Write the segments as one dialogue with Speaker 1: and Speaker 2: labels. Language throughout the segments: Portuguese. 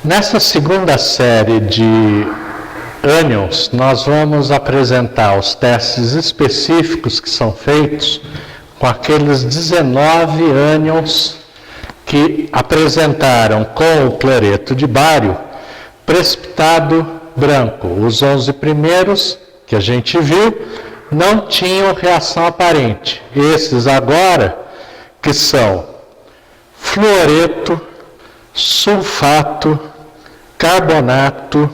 Speaker 1: Nessa segunda série de ânions, nós vamos apresentar os testes específicos que são feitos com aqueles 19 ânions que apresentaram com o cloreto de bário precipitado branco. Os 11 primeiros que a gente viu não tinham reação aparente. Esses agora, que são fluoreto, sulfato, carbonato,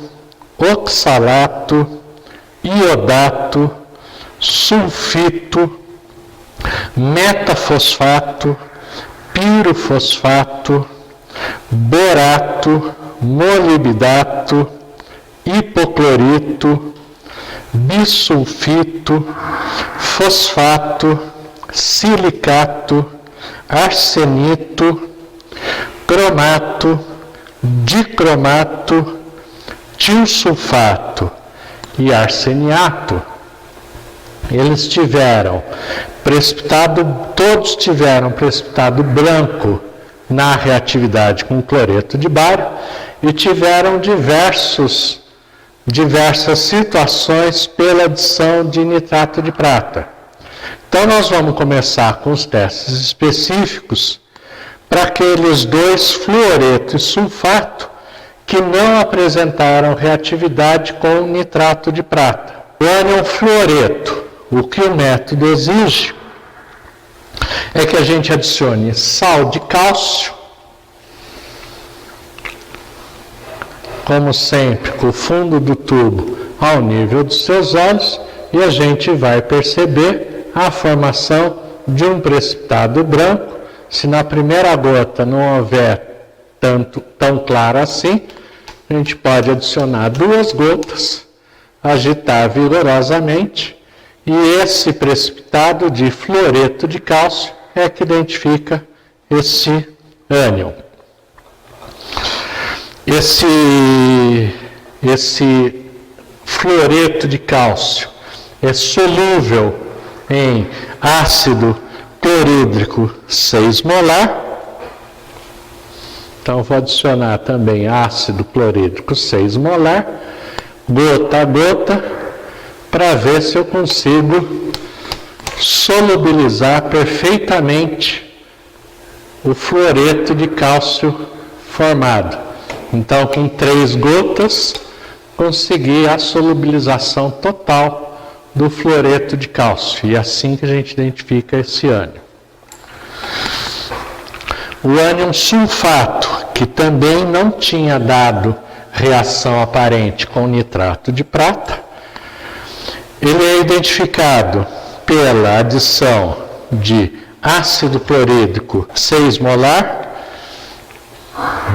Speaker 1: oxalato, iodato, sulfito, metafosfato, pirofosfato, borato, molibdato, hipoclorito, bisulfito, fosfato, silicato, arsenito, cromato, dicromato, tiosulfato e arseniato. Eles tiveram precipitado, todos tiveram precipitado branco na reatividade com cloreto de bário e tiveram diversas situações pela adição de nitrato de prata. Então nós vamos começar com os testes específicos para aqueles dois, fluoreto e sulfato, que não apresentaram reatividade com nitrato de prata. O ânion fluoreto, o que o método exige é que a gente adicione sal de cálcio, como sempre, com o fundo do tubo ao nível dos seus olhos, e a gente vai perceber a formação de um precipitado branco. Se na primeira gota não houver tão claro assim, a gente pode adicionar 2 gotas, agitar vigorosamente, e esse precipitado de fluoreto de cálcio é que identifica esse ânion. Esse fluoreto de cálcio é solúvel em ácido clorídrico 6 molar. Então, vou adicionar também ácido clorídrico 6 molar, gota a gota, para ver se eu consigo solubilizar perfeitamente o fluoreto de cálcio formado. Então, com 3 gotas, consegui a solubilização total do fluoreto de cálcio. E é assim que a gente identifica esse ânion. O ânion sulfato, que também não tinha dado reação aparente com nitrato de prata, ele é identificado pela adição de ácido clorídrico 6 molar.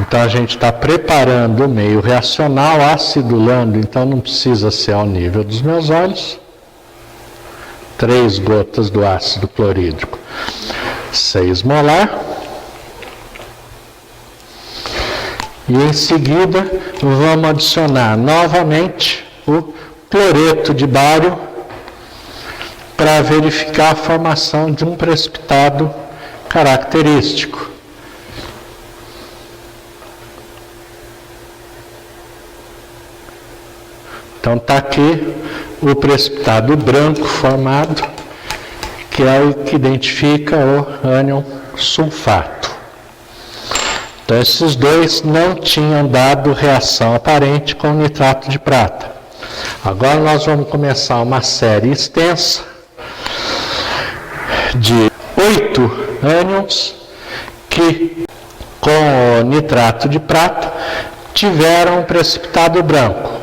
Speaker 1: Então a gente está preparando o meio reacional, acidulando, então não precisa ser ao nível dos meus olhos. 3 gotas do ácido clorídrico 6 molar. E em seguida vamos adicionar novamente o cloreto de bário para verificar a formação de um precipitado característico. Então está aqui o precipitado branco formado, que é o que identifica o ânion sulfato. Então esses dois não tinham dado reação aparente com nitrato de prata. Agora nós vamos começar uma série extensa de 8 ânions que, com o nitrato de prata, tiveram um precipitado branco.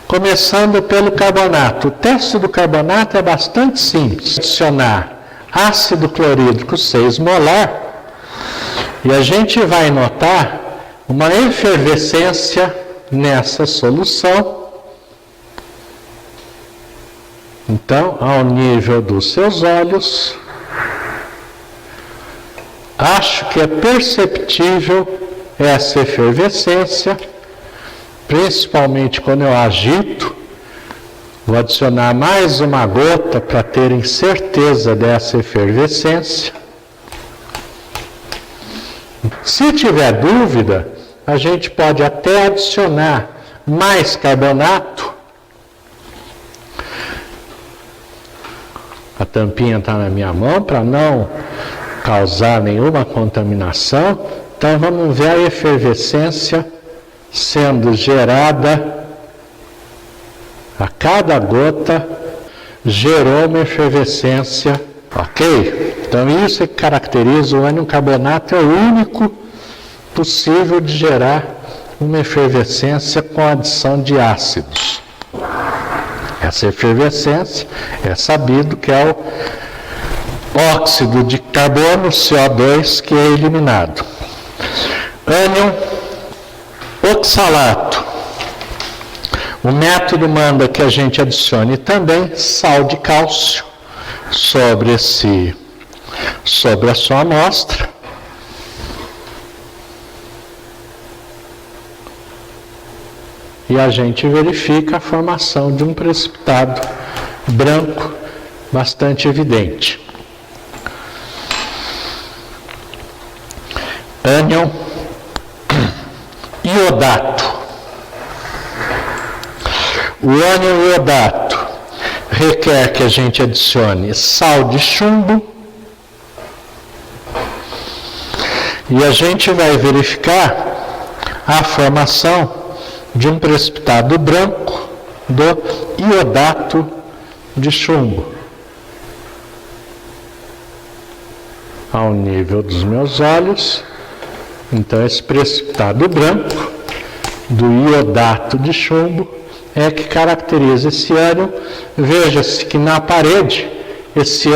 Speaker 1: Começando pelo carbonato. O teste do carbonato é bastante simples. Adicionar ácido clorídrico 6 molar e a gente vai notar uma efervescência nessa solução. Então, ao nível dos seus olhos, acho que é perceptível essa efervescência, principalmente quando eu agito. Vou adicionar mais uma gota para terem certeza dessa efervescência. Se tiver dúvida, a gente pode até adicionar mais carbonato. A tampinha está na minha mão para não causar nenhuma contaminação. Então vamos ver a efervescência sendo gerada. A cada gota gerou uma efervescência, ok? Então isso que caracteriza o ânion carbonato, é o único possível de gerar uma efervescência com adição de ácidos. Essa efervescência é sabido que é o óxido de carbono, CO2, que é eliminado. Ânion oxalato. O método manda que a gente adicione também sal de cálcio sobre a sua amostra. E a gente verifica a formação de um precipitado branco bastante evidente. Ânion iodato. O ânion iodato requer que a gente adicione sal de chumbo e a gente vai verificar a formação de um precipitado branco do iodato de chumbo. Ao nível dos meus olhos, então esse precipitado branco do iodato de chumbo é que caracteriza esse ânion. Veja-se que na parede, esse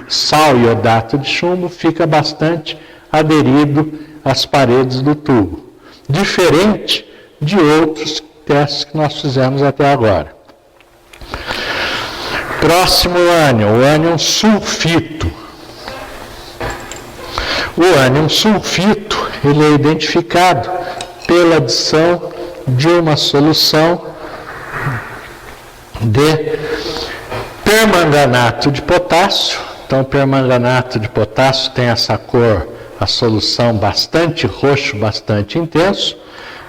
Speaker 1: sal iodato de chumbo fica bastante aderido às paredes do tubo, diferente de outros testes que nós fizemos até agora. Próximo ânion, o ânion sulfito. O ânion sulfito, ele é identificado pela adição de uma solução de permanganato de potássio. Então, permanganato de potássio tem essa cor, a solução bastante roxo, bastante intenso.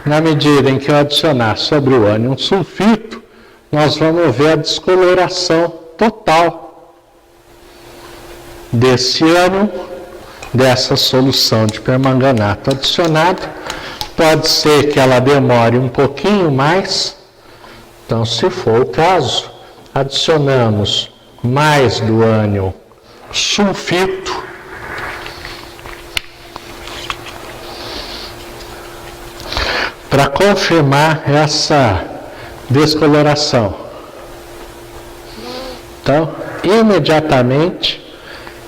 Speaker 1: Na medida em que eu adicionar sobre o ânion sulfito, nós vamos ver a descoloração total desse ânion, dessa solução de permanganato adicionado. Pode ser que ela demore um pouquinho mais. Então, se for o caso, adicionamos mais do ânion sulfito para confirmar essa descoloração. Então, imediatamente,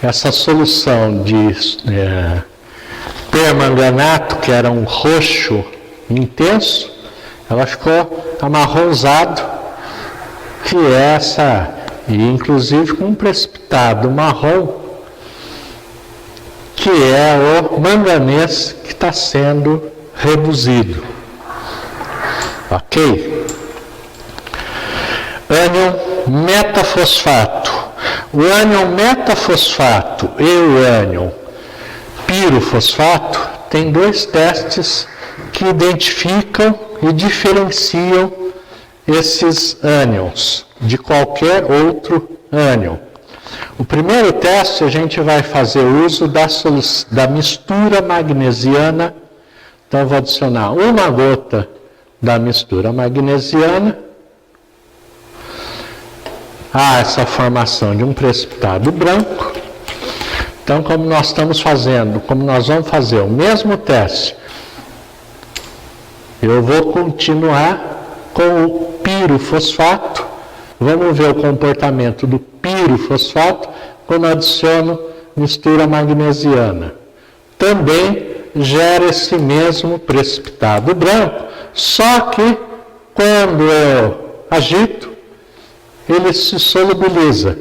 Speaker 1: essa solução de permanganato, que era um roxo intenso, ela ficou amarronzado, que é essa, e inclusive com um precipitado marrom, que é o manganês que está sendo reduzido. Ok? Ânion metafosfato. O ânion metafosfato e o ânion pirofosfato tem dois testes que identificam e diferenciam esses ânions de qualquer outro ânion. O primeiro teste, a gente vai fazer uso da mistura magnesiana. Então, eu vou adicionar uma gota da mistura magnesiana a essa formação de um precipitado branco. Então, como nós vamos fazer o mesmo teste, eu vou continuar com o pirofosfato. Vamos ver o comportamento do pirofosfato quando adiciono mistura magnesiana. Também gera esse mesmo precipitado branco, só que quando eu agito, ele se solubiliza.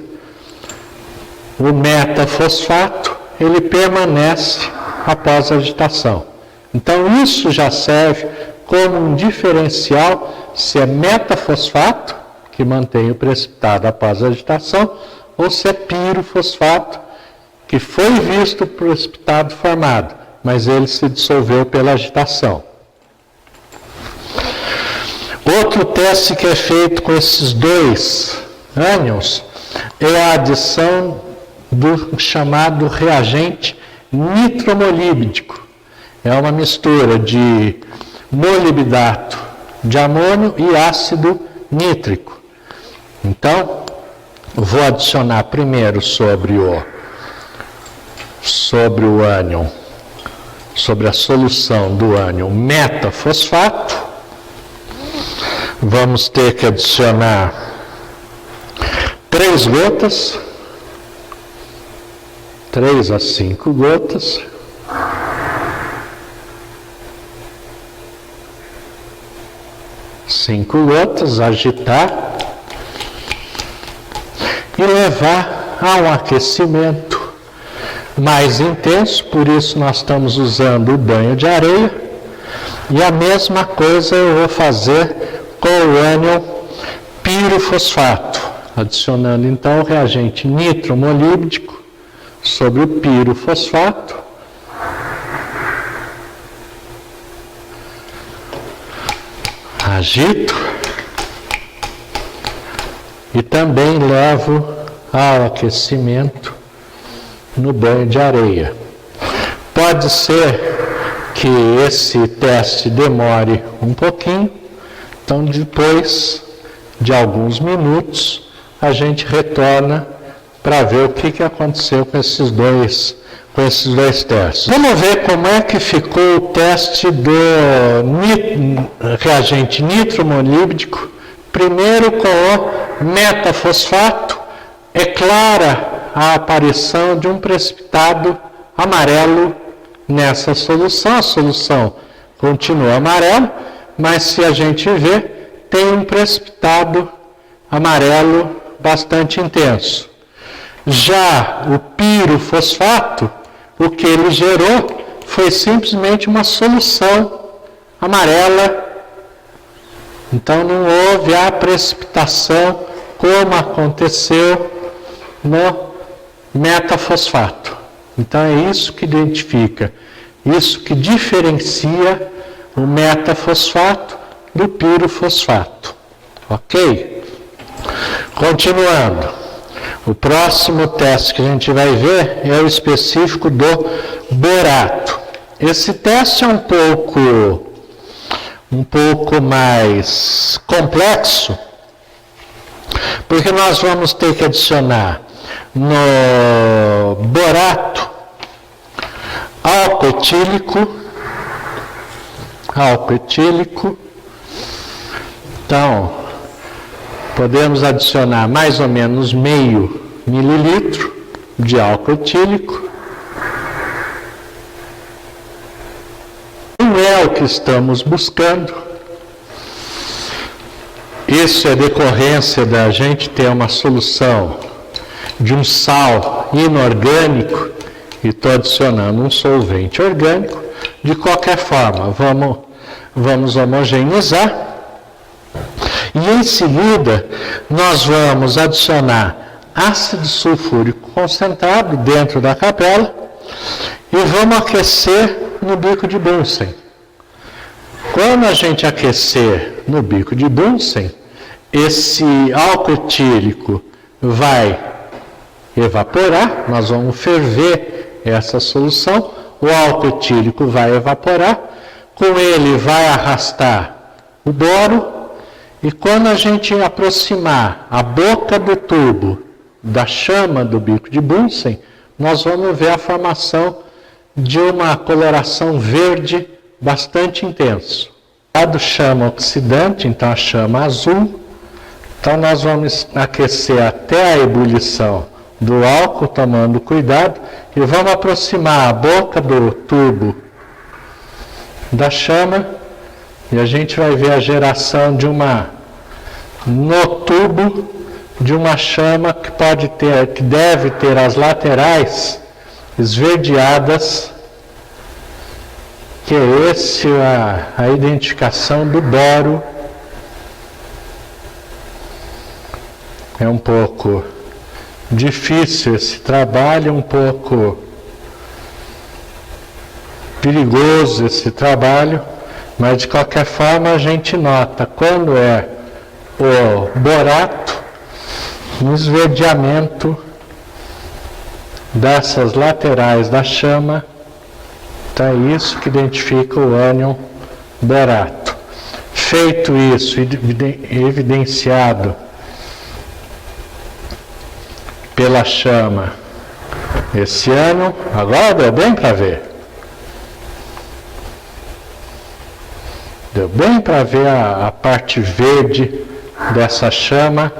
Speaker 1: O metafosfato, ele permanece após a agitação. Então, isso já serve como um diferencial se é metafosfato, que mantém o precipitado após a agitação, ou se é pirofosfato, que foi visto o precipitado formado. mas ele se dissolveu pela agitação. Outro teste que é feito com esses dois ânions é a adição do chamado reagente nitromolíbdico. É uma mistura de molibdato de amônio e ácido nítrico. Então, vou adicionar primeiro sobre o ânion, sobre a solução do ânion metafosfato. Vamos ter que adicionar 3 gotas, 3 a 5 gotas. Cinco gotas, agitar e levar a um aquecimento mais intenso, por isso nós estamos usando o banho de areia. E a mesma coisa eu vou fazer com o ânion pirofosfato, adicionando então o reagente nitromolíbdico sobre o pirofosfato. Agito e também levo ao aquecimento no banho de areia. Pode ser que esse teste demore um pouquinho, então depois de alguns minutos a gente retorna para ver o que aconteceu com esses dois testes. Vamos ver como é que ficou o teste do reagente nitromolíbdico. Primeiro com o metafosfato, é clara a aparição de um precipitado amarelo nessa solução. A solução continua amarela, mas se a gente ver, tem um precipitado amarelo bastante intenso. Já o pirofosfato, o que ele gerou foi simplesmente uma solução amarela. Então não houve a precipitação como aconteceu no metafosfato. Então é isso que identifica, isso que diferencia o metafosfato do pirofosfato. Ok? Continuando. O próximo teste que a gente vai ver é o específico do borato. Esse teste é um pouco mais complexo, porque nós vamos ter que adicionar no borato álcool etílico. Então, podemos adicionar mais ou menos meio mililitro de álcool etílico. Não é o que estamos buscando. Isso é decorrência da gente ter uma solução de um sal inorgânico e estou adicionando um solvente orgânico. De qualquer forma, vamos homogeneizar. E em seguida, nós vamos adicionar ácido sulfúrico concentrado dentro da capela e vamos aquecer no bico de Bunsen. Quando a gente aquecer no bico de Bunsen, esse álcool etílico vai evaporar, nós vamos ferver essa solução, o álcool etílico vai evaporar, com ele vai arrastar o boro. E quando a gente aproximar a boca do tubo da chama do bico de Bunsen, nós vamos ver a formação de uma coloração verde bastante intenso. A chama oxidante, então a chama azul. Então nós vamos aquecer até a ebulição do álcool, tomando cuidado, e vamos aproximar a boca do tubo da chama. E a gente vai ver a geração no tubo de uma chama que deve ter as laterais esverdeadas, que é a identificação do boro. É um pouco difícil esse trabalho, um pouco perigoso esse trabalho, mas de qualquer forma a gente nota quando é o borato, um esverdeamento dessas laterais da chama. Então é isso que identifica o ânion borato. Feito isso, evidenciado pela chama esse ânion, agora deu bem para ver. Deu bem para ver a parte verde dessa chama.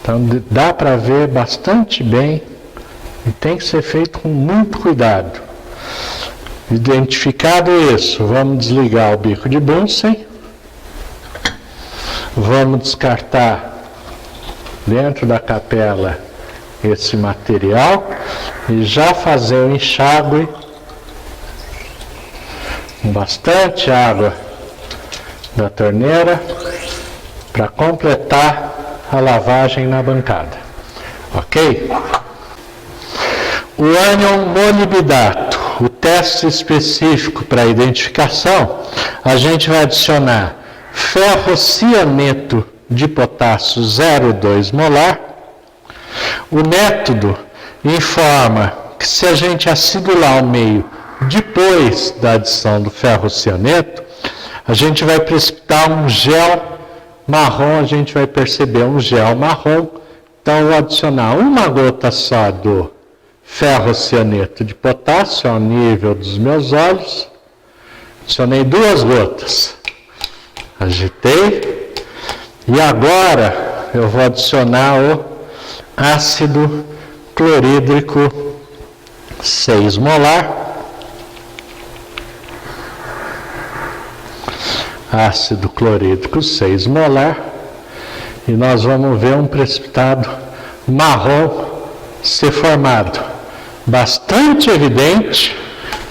Speaker 1: Então dá para ver bastante bem e tem que ser feito com muito cuidado. Identificado isso, vamos desligar o bico de Bunsen, vamos descartar dentro da capela esse material e já fazer o enxágue com bastante água da torneira para completar a lavagem na bancada, ok? O ânion molibdato, o teste específico para identificação, a gente vai adicionar ferrocianeto de potássio 0,2 molar. O método informa que se a gente acidular o meio depois da adição do ferrocianeto, a gente vai precipitar um gel marrom, a gente vai perceber um gel marrom. Então eu vou adicionar uma gota só do ferrocianeto de potássio ao nível dos meus olhos. Adicionei 2 gotas. Agitei. E agora eu vou adicionar o ácido clorídrico 6 molar. Ácido clorídrico 6 molar. E nós vamos ver um precipitado marrom ser formado. Bastante evidente,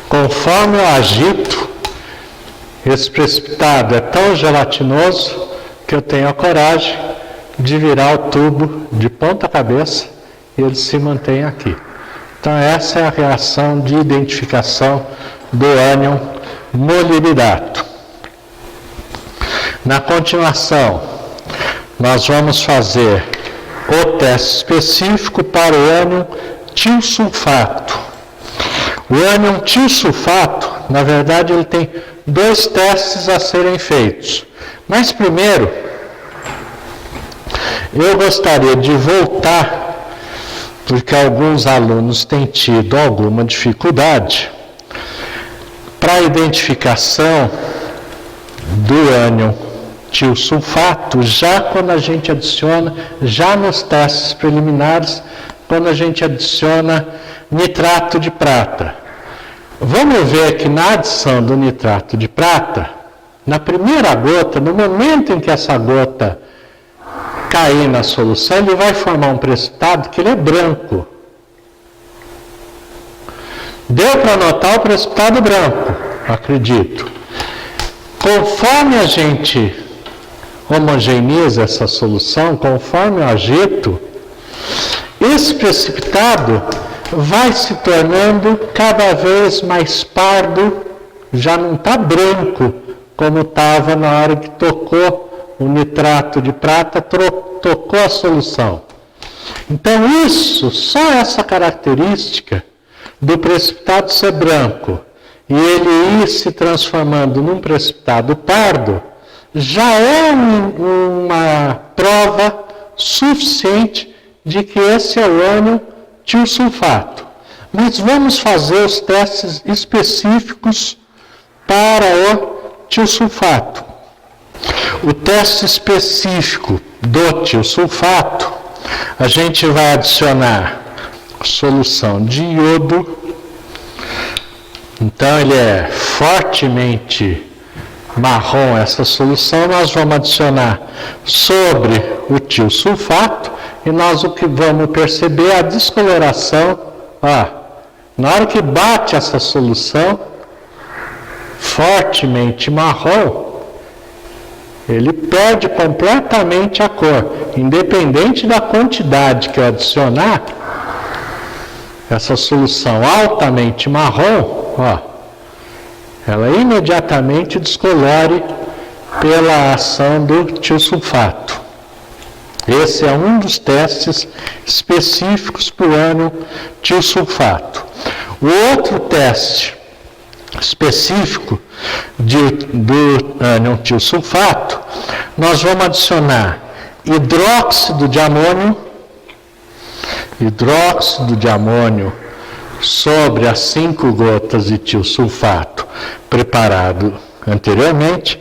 Speaker 1: conforme eu agito, esse precipitado é tão gelatinoso que eu tenho a coragem de virar o tubo de ponta cabeça e ele se mantém aqui. Então essa é a reação de identificação do ânion molibdato. Na continuação, nós vamos fazer o teste específico para o ânion tiosulfato. O ânion tiosulfato, na verdade, ele tem 2 testes a serem feitos. Mas primeiro, eu gostaria de voltar, porque alguns alunos têm tido alguma dificuldade, para a identificação do ânion tiosulfato, já quando a gente adiciona, já nos testes preliminares, quando a gente adiciona nitrato de prata. Vamos ver que na adição do nitrato de prata, na primeira gota, no momento em que essa gota cair na solução, ele vai formar um precipitado que ele é branco. Deu para notar o precipitado branco, acredito. Conforme a gente homogeneiza essa solução, conforme eu agito, esse precipitado vai se tornando cada vez mais pardo, já não está branco como estava na hora que tocou o nitrato de prata, tocou a solução. Então isso, só essa característica do precipitado ser branco e ele ir se transformando num precipitado pardo, já é uma prova suficiente de que esse é o ânion tiosulfato. Mas vamos fazer os testes específicos para o tiosulfato. O teste específico do tiosulfato, a gente vai adicionar solução de iodo. Então ele é fortemente marrom essa solução, nós vamos adicionar sobre o tiosulfato e nós o que vamos perceber é a descoloração. Na hora que bate essa solução fortemente marrom, ele perde completamente a cor. Independente da quantidade que eu adicionar, essa solução altamente marrom, ó, ela imediatamente descolore pela ação do tiosulfato. Esse é um dos testes específicos para o ânion tiosulfato. O outro teste específico do ânion tiosulfato, nós vamos adicionar hidróxido de amônio sobre as 5 gotas de tiosulfato preparado anteriormente.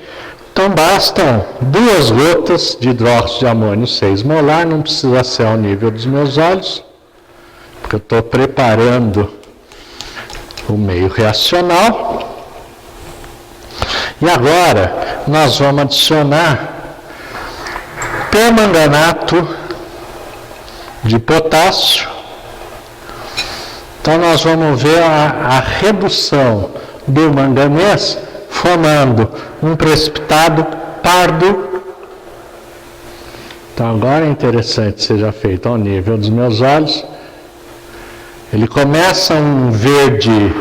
Speaker 1: Então bastam 2 gotas de hidróxido de amônio 6 molar, não precisa ser ao nível dos meus olhos, porque eu estou preparando o meio reacional. E agora nós vamos adicionar permanganato de potássio. Então nós vamos ver a redução do manganês formando um precipitado pardo. Então agora é interessante que seja feito ao nível dos meus olhos. Ele começa um verde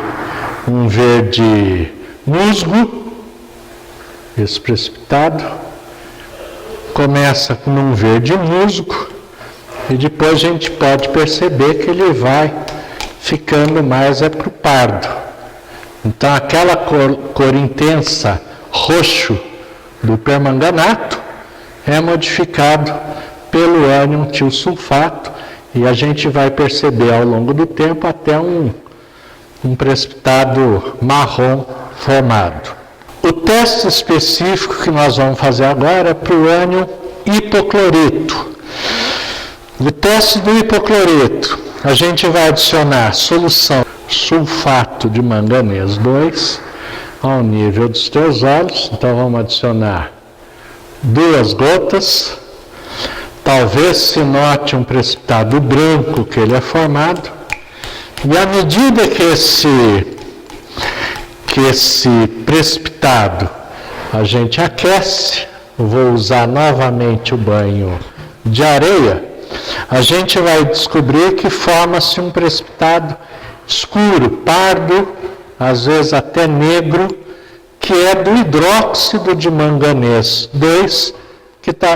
Speaker 1: musgo, esse precipitado começa com um verde musgo e depois a gente pode perceber que ele vai ficando mais para o pardo. Então aquela cor intensa roxo do permanganato é modificado pelo ânion tiosulfato e a gente vai perceber ao longo do tempo até um precipitado marrom formado. O teste específico que nós vamos fazer agora é para o ânion hipoclorito. O teste do hipoclorito, a gente vai adicionar solução sulfato de manganês 2 ao nível dos teus olhos. Então vamos adicionar 2 gotas. Talvez se note um precipitado branco que ele é formado. E à medida que esse precipitado a gente aquece, eu vou usar novamente o banho de areia, a gente vai descobrir que forma-se um precipitado escuro, pardo, às vezes até negro, que é do hidróxido de manganês 2,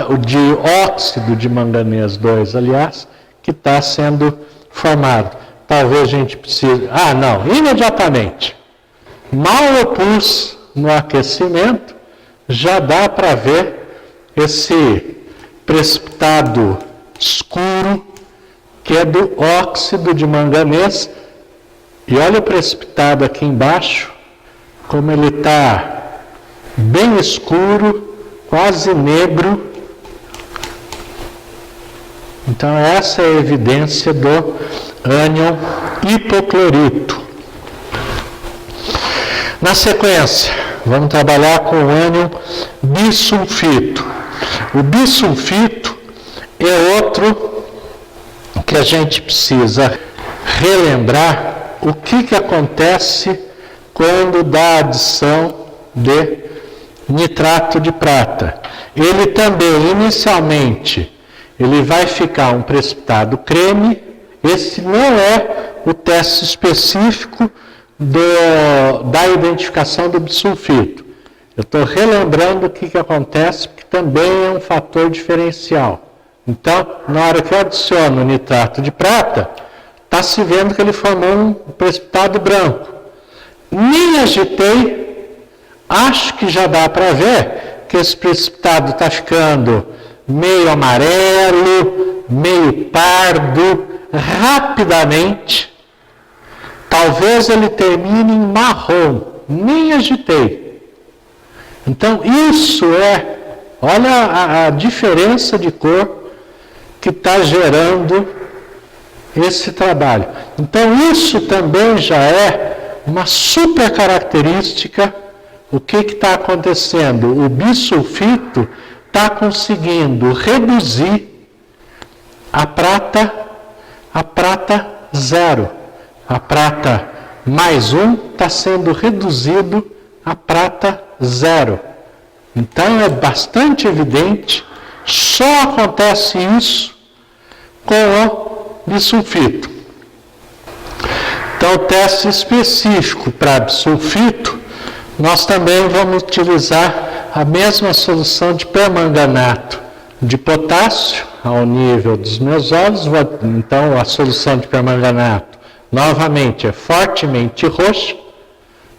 Speaker 1: o dióxido de manganês 2, aliás, que está sendo formado. Talvez a gente precise... imediatamente. Mal eu pus no aquecimento, já dá para ver esse precipitado escuro, que é do óxido de manganês. E olha o precipitado aqui embaixo, como ele está bem escuro, quase negro. Então essa é a evidência do ânion hipoclorito. Na sequência, vamos trabalhar com o ânion bisulfito. O bisulfito é outro que a gente precisa relembrar o que acontece quando dá adição de nitrato de prata. Ele também, inicialmente, ele vai ficar um precipitado creme. Esse não é o teste específico da identificação do bisulfito. Eu estou relembrando o que acontece, porque também é um fator diferencial. Então, na hora que eu adiciono o nitrato de prata, está se vendo que ele formou um precipitado branco. Nem agitei, acho que já dá para ver que esse precipitado está ficando meio amarelo, meio pardo, rapidamente. Talvez ele termine em marrom, nem agitei. Então isso olha a diferença de cor que está gerando esse trabalho. Então isso também já é uma super característica. O que está acontecendo? O bisulfito está conseguindo reduzir a prata zero. A prata mais 1 está sendo reduzido a prata zero. Então é bastante evidente, só acontece isso com o bisulfito. Então, o teste específico para bisulfito, nós também vamos utilizar a mesma solução de permanganato de potássio ao nível dos meus olhos. Então, a solução de permanganato, novamente, é fortemente roxa.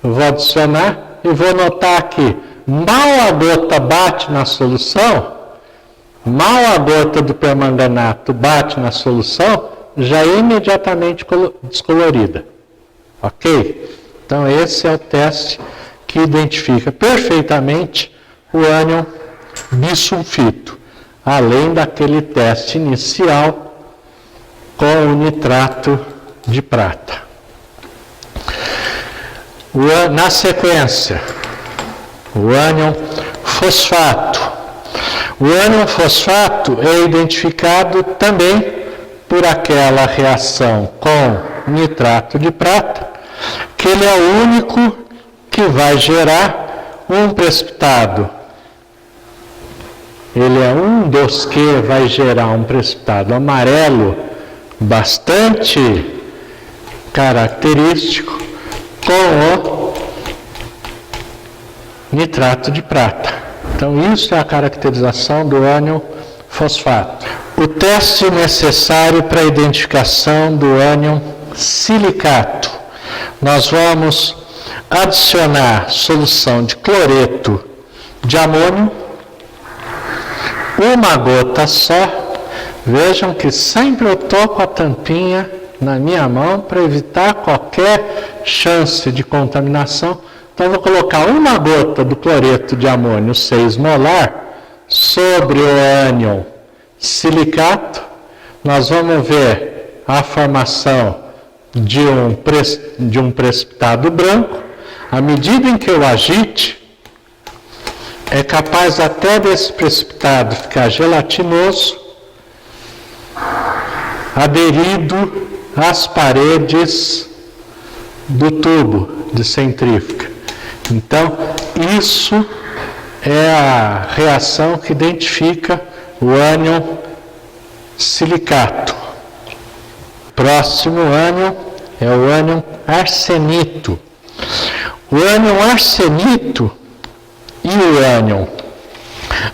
Speaker 1: Eu vou adicionar e vou notar aqui, mal a gota bate na solução, mal a gota do permanganato bate na solução, já é imediatamente descolorida. Ok? Então, esse é o teste que identifica perfeitamente o ânion bisulfito, além daquele teste inicial com o nitrato de prata. Na sequência, o ânion fosfato. O ânion fosfato é identificado também por aquela reação com nitrato de prata, que ele é o único que vai gerar um precipitado. Ele é um dos que vai gerar um precipitado amarelo bastante característico com o nitrato de prata. Então, isso é a caracterização do ânion fosfato. O teste necessário para a identificação do ânion silicato. Nós vamos adicionar solução de cloreto de amônio, uma gota só. Vejam que sempre eu estou com a tampinha na minha mão para evitar qualquer chance de contaminação. Então, eu vou colocar uma gota do cloreto de amônio 6 molar sobre o ânion silicato. Nós vamos ver a formação de um precipitado branco. À medida em que eu agite, é capaz até desse precipitado ficar gelatinoso, aderido às paredes do tubo de centrífuga. Então, isso é a reação que identifica o ânion silicato. Próximo ânion é o ânion arsenito. O ânion arsenito e o ânion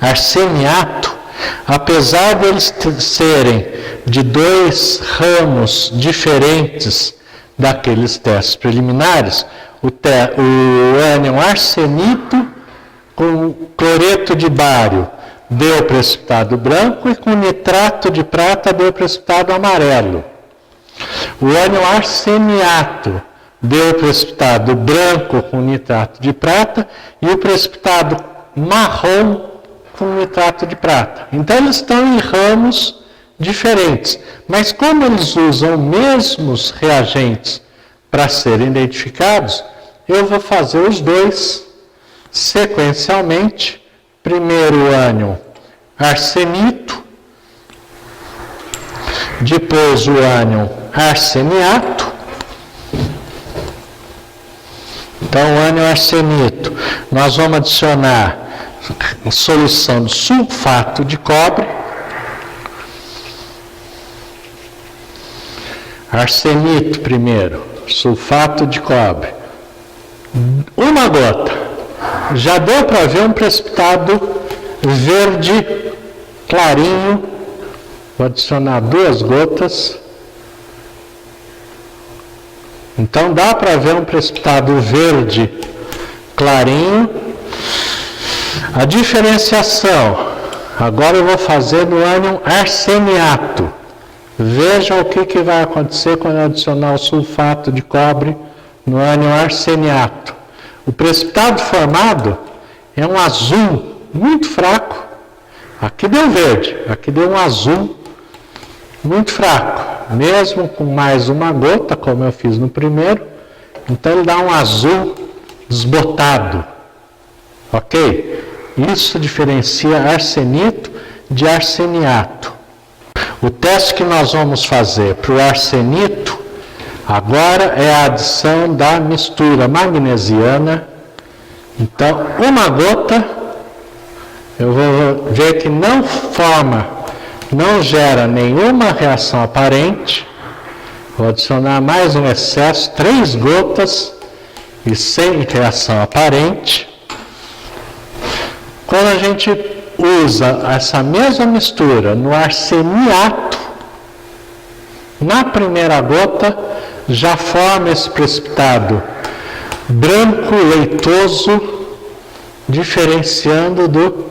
Speaker 1: arseniato, apesar de eles serem de dois ramos diferentes daqueles testes preliminares, o ânion arsenito com cloreto de bário deu precipitado branco e com nitrato de prata deu precipitado amarelo. O ânion arseniato deu precipitado branco com nitrato de prata e o precipitado marrom com nitrato de prata. Então, eles estão em ramos diferentes, mas como eles usam os mesmos reagentes para serem identificados, eu vou fazer os dois sequencialmente. Primeiro o ânion arsenito, depois o ânion arseniato. Então, o ânion arsenito, nós vamos adicionar solução de sulfato de cobre, arsenito primeiro, sulfato de cobre, uma gota. Já deu para ver um precipitado verde clarinho. Vou adicionar 2 gotas. Então, dá para ver um precipitado verde clarinho. A diferenciação, agora eu vou fazer no ânion arseniato. Vejam o que vai acontecer quando eu adicionar o sulfato de cobre no ânion arseniato. O precipitado formado é um azul muito fraco. Aqui deu verde, aqui deu um azul muito fraco. Mesmo com mais uma gota, como eu fiz no primeiro, então ele dá um azul desbotado. Ok? Isso diferencia arsenito de arseniato. O teste que nós vamos fazer para o arsenito agora é a adição da mistura magnesiana. Então, uma gota, eu vou ver que não gera nenhuma reação aparente. Vou adicionar mais um excesso, 3 gotas e sem reação aparente. Quando a gente usa essa mesma mistura no arseniato, na primeira gota já forma esse precipitado branco leitoso, diferenciando do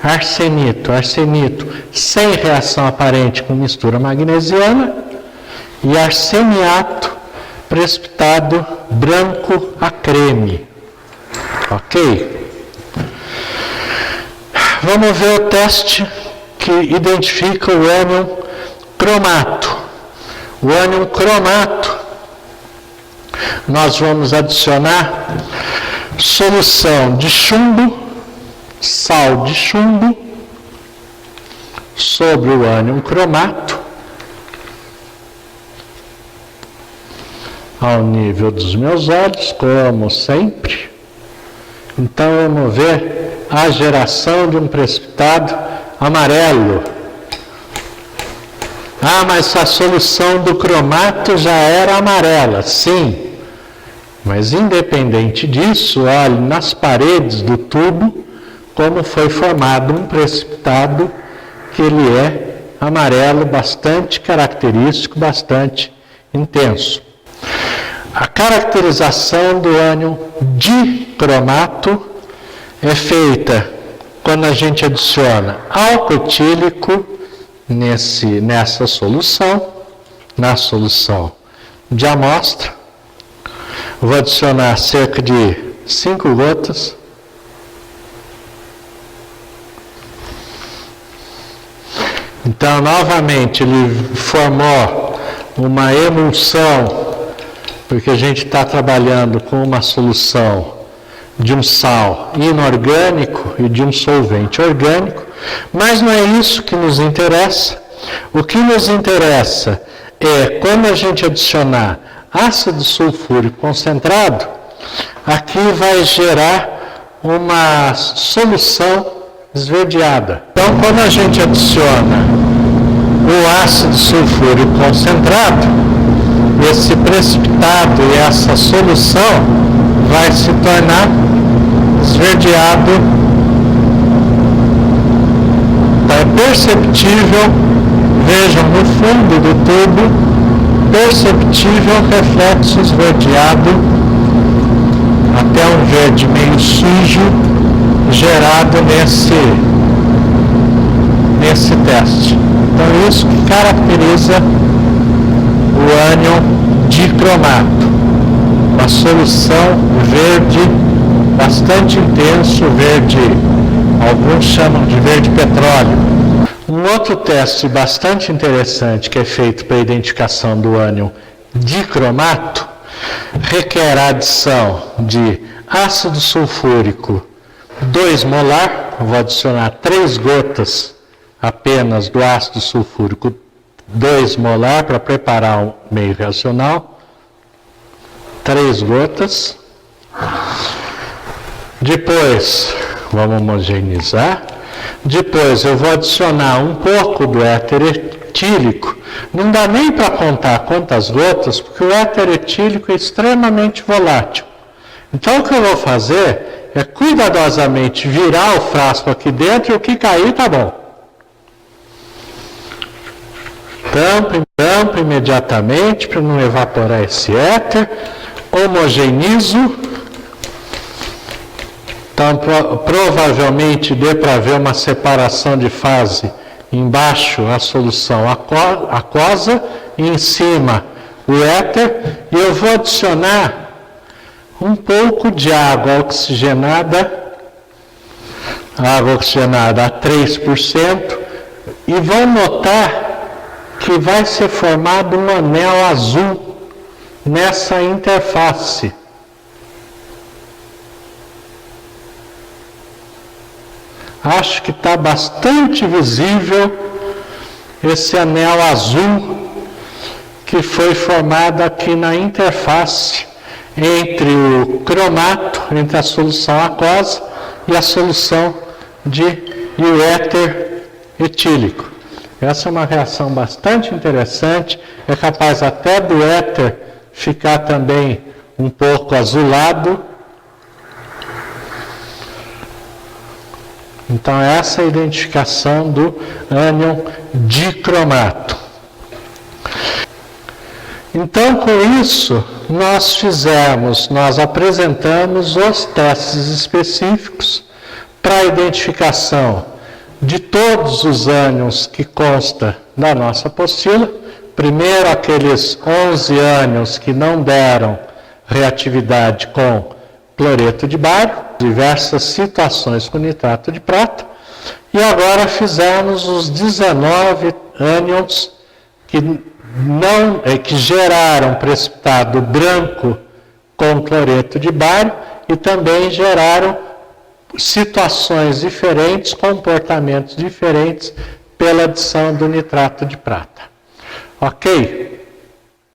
Speaker 1: arsenito. Arsenito sem reação aparente com mistura magnesiana e arseniato precipitado branco a creme. Ok? Vamos ver o teste que identifica o ânion cromato. O ânion cromato, nós vamos adicionar solução de chumbo, sal de chumbo, sobre o ânion cromato, ao nível dos meus olhos, como sempre. Então vamos ver a geração de um precipitado amarelo. Ah, mas a solução do cromato já era amarela. Sim, mas independente disso, olhe nas paredes do tubo como foi formado um precipitado que ele é amarelo, bastante característico, bastante intenso. A caracterização do ânion dicromato é feita quando a gente adiciona álcool etílico nessa solução, na solução de amostra. Vou adicionar cerca de 5 gotas. Então, novamente, ele formou uma emulsão, porque a gente está trabalhando com uma solução de um sal inorgânico e de um solvente orgânico, mas não é isso que nos interessa. O que nos interessa é quando a gente adicionar ácido sulfúrico concentrado, aqui vai gerar uma solução esverdeada. Então, quando a gente adiciona o ácido sulfúrico concentrado, esse precipitado e essa solução vai se tornar esverdeado. Então, é perceptível, vejam no fundo do tubo, perceptível reflexo esverdeado, até um verde meio sujo, gerado nesse teste. Então, isso que caracteriza o ânion dicromato, uma solução verde bastante intenso, verde, alguns chamam de verde petróleo. Um outro teste bastante interessante que é feito para a identificação do ânion dicromato requer a adição de ácido sulfúrico 2 molar, vou adicionar 3 gotas apenas do ácido sulfúrico 2 molar para preparar o meio reacional, 3 gotas. Depois, vamos homogeneizar. Depois eu vou adicionar um pouco do éter etílico. Não dá nem para contar quantas gotas, porque o éter etílico é extremamente volátil. Então o que eu vou fazer é cuidadosamente virar o frasco aqui dentro e o que cair tá bom. Tampo imediatamente para não evaporar esse éter, homogenizo. Então, provavelmente dê para ver uma separação de fase. Embaixo a solução aquosa e em cima o éter. E eu vou adicionar um pouco de água oxigenada a 3%. E vão notar que vai ser formado um anel azul nessa interface. Acho que está bastante visível esse anel azul que foi formado aqui na interface entre o cromato, entre a solução aquosa e a solução e o éter etílico. Essa é uma reação bastante interessante, é capaz até do éter ficar também um pouco azulado. Então essa é a identificação do ânion dicromato. Então com isso nós apresentamos os testes específicos para a identificação de todos os ânions que consta na nossa apostila. Primeiro aqueles 11 ânions que não deram reatividade com cloreto de bário, diversas situações com nitrato de prata, e agora fizemos os 19 ânions que geraram precipitado branco com cloreto de bário e também geraram situações diferentes, comportamentos diferentes pela adição do nitrato de prata. Ok?